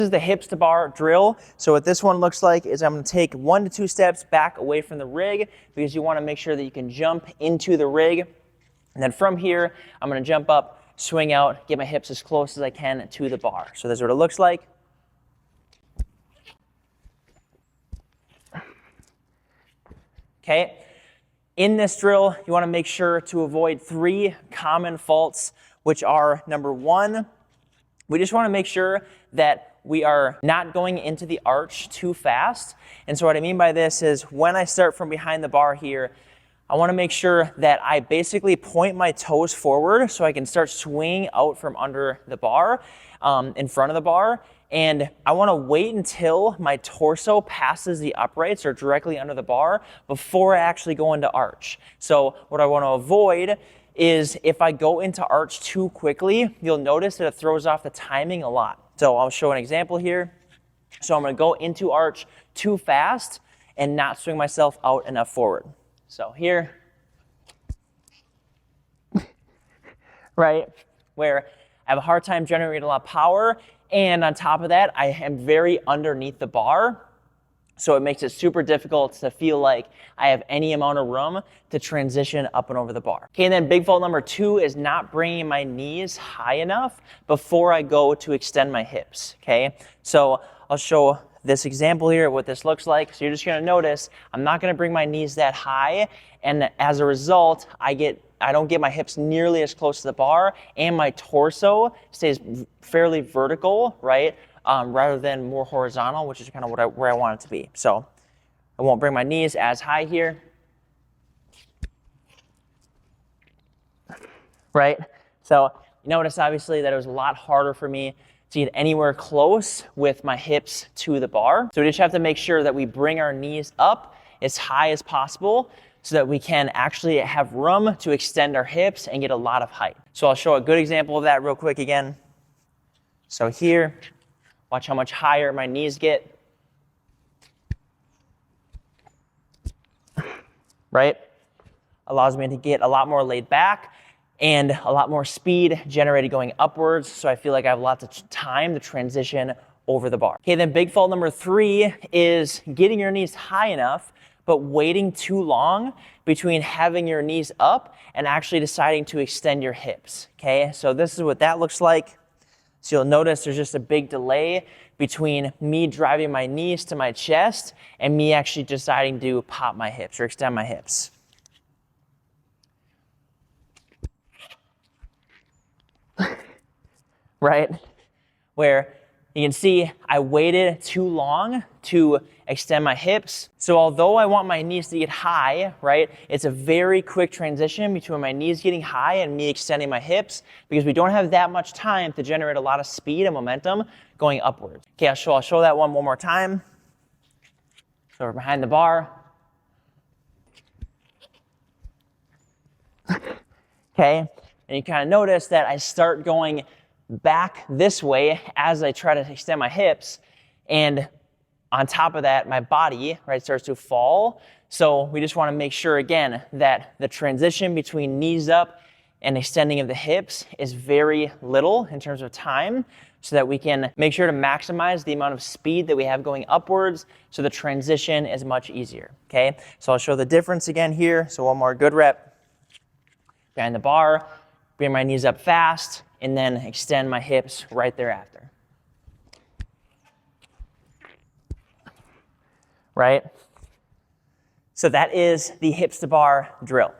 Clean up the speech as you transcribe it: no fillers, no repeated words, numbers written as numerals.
This is the hips to bar drill. So what this one looks like is I'm going to take 1 to 2 steps back away from the rig because you want to make sure that you can jump into the rig. And then from here, I'm going to jump up, swing out, get my hips as close as I can to the bar. So this is what it looks like. Okay. In this drill, you want to make sure to avoid 3 common faults, which are number 1, we just want to make sure that we are not going into the arch too fast. And so what I mean by this is when I start from behind the bar here, I want to make sure that I basically point my toes forward so I can start swinging out from under the bar, in front of the bar. And I want to wait until my torso passes the uprights or directly under the bar before I actually go into arch. So what I want to avoid is if I go into arch too quickly, you'll notice that it throws off the timing a lot. So I'll show an example here. So I'm going to go into arch too fast and not swing myself out enough forward. So here, right, where I have a hard time generating a lot of power, and on top of that, I am very underneath the bar. So it makes it super difficult to feel like I have any amount of room to transition up and over the bar. Okay, and then big fault number 2 is not bringing my knees high enough before I go to extend my hips, okay? So I'll show this example here of what this looks like. So you're just gonna notice, I'm not gonna bring my knees that high, and as a result, I don't get my hips nearly as close to the bar, and my torso stays fairly vertical, right? Rather than more horizontal, which is kind of where I want it to be. So I won't bring my knees as high here. Right? So you notice obviously that it was a lot harder for me to get anywhere close with my hips to the bar. So we just have to make sure that we bring our knees up as high as possible so that we can actually have room to extend our hips and get a lot of height. So I'll show a good example of that real quick again. So here, watch how much higher my knees get. Right? Allows me to get a lot more laid back and a lot more speed generated going upwards, so I feel like I have lots of time to transition over the bar. Okay, then big fault number 3 is getting your knees high enough, but waiting too long between having your knees up and actually deciding to extend your hips. Okay, so this is what that looks like. So you'll notice there's just a big delay between me driving my knees to my chest and me actually deciding to pop my hips or extend my hips. Right? Where you can see I waited too long to extend my hips. So although I want my knees to get high, right, it's a very quick transition between my knees getting high and me extending my hips because we don't have that much time to generate a lot of speed and momentum going upwards. Okay, I'll show that one more time. So we're behind the bar. Okay, and you kind of notice that I start going back this way as I try to extend my hips, and on top of that, my body, right, starts to fall. So we just want to make sure, again, that the transition between knees up and extending of the hips is very little in terms of time so that we can make sure to maximize the amount of speed that we have going upwards so the transition is much easier, okay? So I'll show the difference again here. So one more good rep. Behind the bar, bring my knees up fast, and then extend my hips right thereafter. Right? So that is the hips to bar drill.